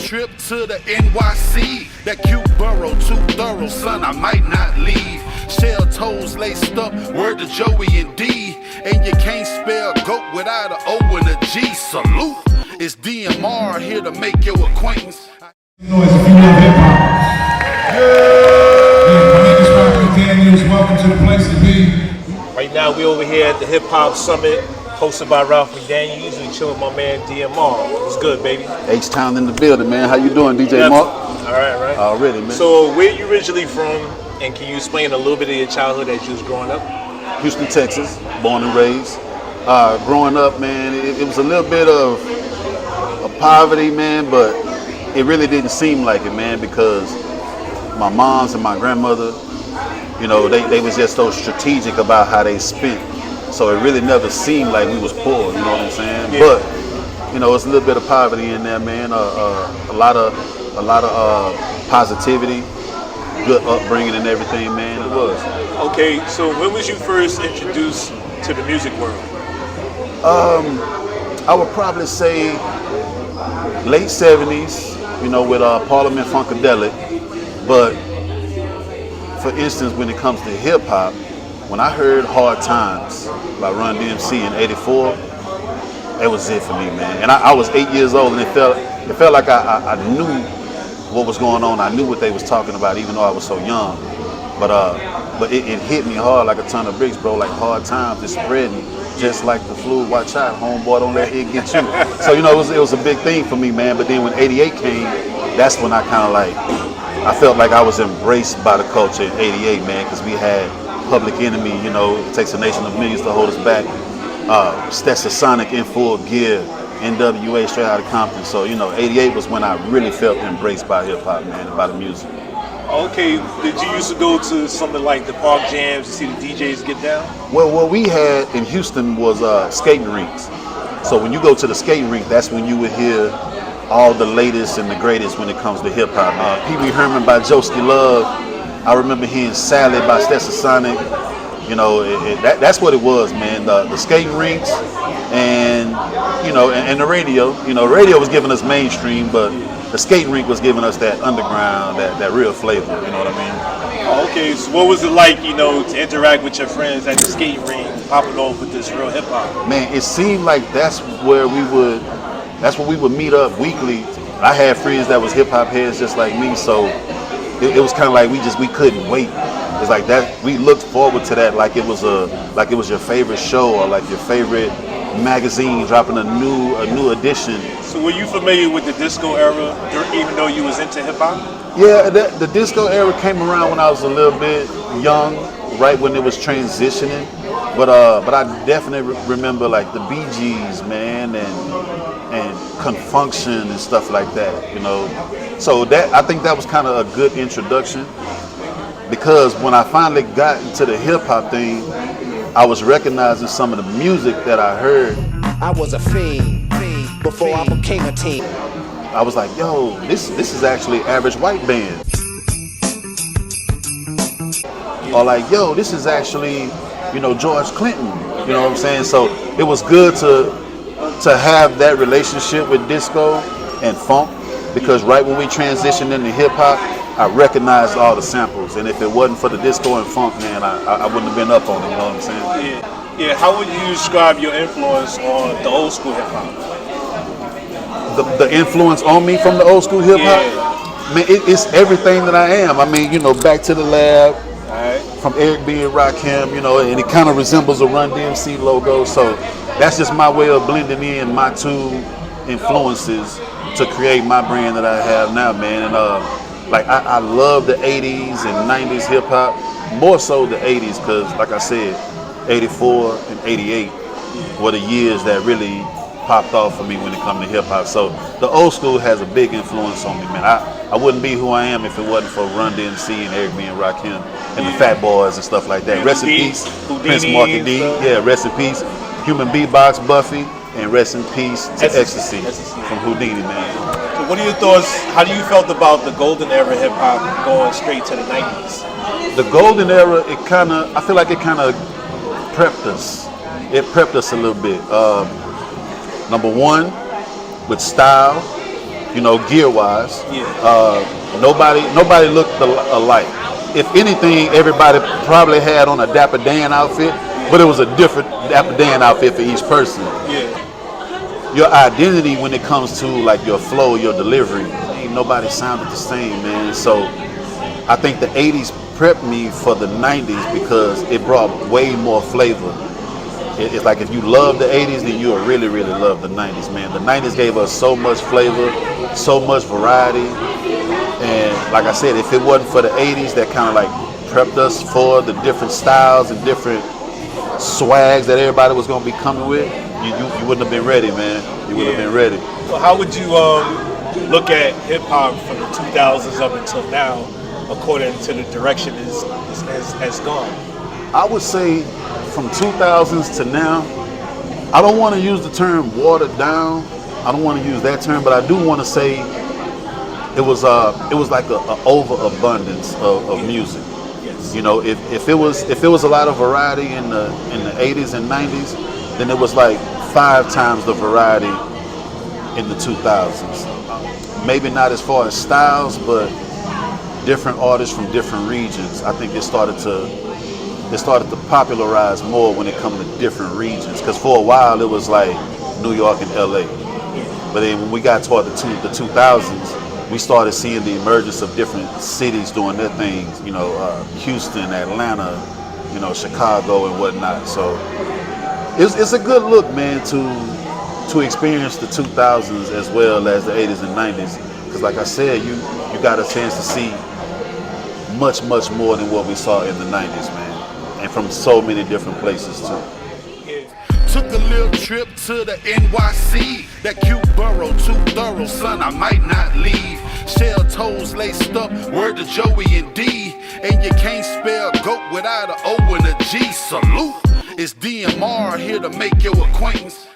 trip to the NYC. That cute borough, too thorough, son, I might not leave. Shell toes laced up, word to Joey and D. And you can't spell GOAT without an O and a G. Salute, it's DMR here to make your acquaintance. Noise if you love hip-hop. Yeah, my name is Robert Daniels. Welcome to the place to be. Right now, we over here at the Hip Hop Summit, hosted by Ralph McDaniel. Usually chilling with my man DMR. What's good, baby? H-Town in the building, man. How you doing, DJ Mark? All right. Already, man. So, where you originally from, and can you explain a little bit of your childhood as you was growing up? Houston, Texas, born and raised. Growing up, man, it was a little bit of poverty, man, but it really didn't seem like it, man, because my moms and my grandmother, you know, they was just so strategic about how they spent. So it really never seemed like we was poor, you know what I'm saying? Yeah. But, you know, it's a little bit of poverty in there, man. A lot of positivity, good upbringing and everything, man. It was. Okay, so when was you first introduced to the music world? I would probably say late 70s, you know, with Parliament Funkadelic. But for instance, when it comes to hip hop, when I heard Hard Times by Run DMC in '84, it was it for me, man. And I was 8 years old, and it felt like I knew what was going on. I knew what they was talking about, even though I was so young. But it hit me hard like a ton of bricks, bro. Like Hard Times is spreading just like the flu. Watch out, homeboy, don't let it get you. So, you know, it was a big thing for me, man. But then when '88 came, that's when I kind of like, I felt like I was embraced by the culture in '88, man, because we had Public Enemy, you know, It Takes a Nation of Millions to Hold Us Back, Sonic in full gear, NWA straight out of Compton. So, you know, '88 was when I really felt embraced by hip hop, man, and by the music. Okay, did you used to go to something like the park jams to see the DJs get down? Well, what we had in Houston was skating rinks. So when you go to the skating rink, that's when you would hear all the latest and the greatest when it comes to hip hop. Pee Wee Herman by Joski Love. I remember hearing Sally by Sonic. You know, that's what it was, man. The skating rinks and, you know, and the radio. You know, radio was giving us mainstream, but the skating rink was giving us that underground, that real flavor, you know what I mean? Okay, so what was it like, you know, to interact with your friends at the skating rink, popping off with this real hip hop? Man, it seemed like that's where we would meet up weekly. I had friends that was hip hop heads just like me, so it was kind of like we couldn't wait. It's like that, we looked forward to that like it was your favorite show or like your favorite magazine dropping a new edition. So were you familiar with the disco era, even though you was into hip hop? Yeah, the disco era came around when I was a little bit young, right when it was transitioning. But I definitely remember like the Bee Gees, man, and Confunction and stuff like that, you know. So that, I think that was kind of a good introduction, because when I finally got into the hip hop thing, I was recognizing some of the music that I heard. I was a fiend before I became a teen. I was like, yo, this is actually Average White Band. Or like, yo, this is actually, you know, George Clinton. You know what I'm saying? So it was good to have that relationship with disco and funk, because right when we transitioned into hip hop, I recognized all the samples, and if it wasn't for the disco and funk, man, I wouldn't have been up on it, you know what I'm saying? Yeah. How would you describe your influence on the old school hip hop? The influence on me from the old school hip hop? Man, it's everything that I am. I mean, you know, Back to the Lab, from Eric B. and Rakim, you know, and it kind of resembles a Run DMC logo, so that's just my way of blending in my two influences to create my brand that I have now, man. And like I love the 80s and 90s hip hop, more so the 80s, because like I said, 84 and 88 were the years that really popped off for me when it comes to hip hop. So the old school has a big influence on me, man. I wouldn't be who I am if it wasn't for Run DMC and Eric B. and Rakim and the Fat Boys and stuff like that. Rest in peace, Prince Marky D. Yeah, rest in peace, Human Beatbox, Buffy, and rest in peace to Ecstasy from Houdini, man. So what are your thoughts? How do you felt about the golden era hip hop going straight to the 90s? The golden era, I feel like it kind of prepped us. It prepped us a little bit. Number one, with style, you know, gear-wise. Yeah. Nobody looked alike. If anything, everybody probably had on a Dapper Dan outfit, but it was a different Dapper Dan outfit for each person. Yeah. Your identity when it comes to like your flow, your delivery, ain't nobody sounded the same, man. So I think the 80s prepped me for the 90s because it brought way more flavor. It's like if you love the 80s, then you'll really, really love the 90s, man. The 90s gave us so much flavor, so much variety. And like I said, if it wasn't for the 80s that kind of like prepped us for the different styles and different swags that everybody was going to be coming with, you wouldn't have been ready, man. You would have been ready. So how would you look at hip hop from the 2000s up until now, according to the direction has gone? I would say from 2000s to now, I don't want to use the term watered down. I don't want to use that term, but I do want to say it was like an overabundance of music. Yes. You know, if it was a lot of variety in the 80s and 90s, then it was like 5 times the variety in the 2000s. Maybe not as far as styles, but different artists from different regions. I think it started to popularize more when it comes to different regions. Because for a while it was like New York and LA. But then when we got toward the 2000s, we started seeing the emergence of different cities doing their things. You know, Houston, Atlanta, you know, Chicago and whatnot. So it's a good look, man, to experience the 2000s as well as the 80s and 90s. Because like I said, you got a chance to see much more than what we saw in the 90s, man. And from so many different places too. Took a little trip to the NYC. That cute borough, too thorough, son, I might not leave. Shell toes laced up, word to Joey and D. And you can't spell GOAT without an O and a G. Salute, it's DMR here to make your acquaintance.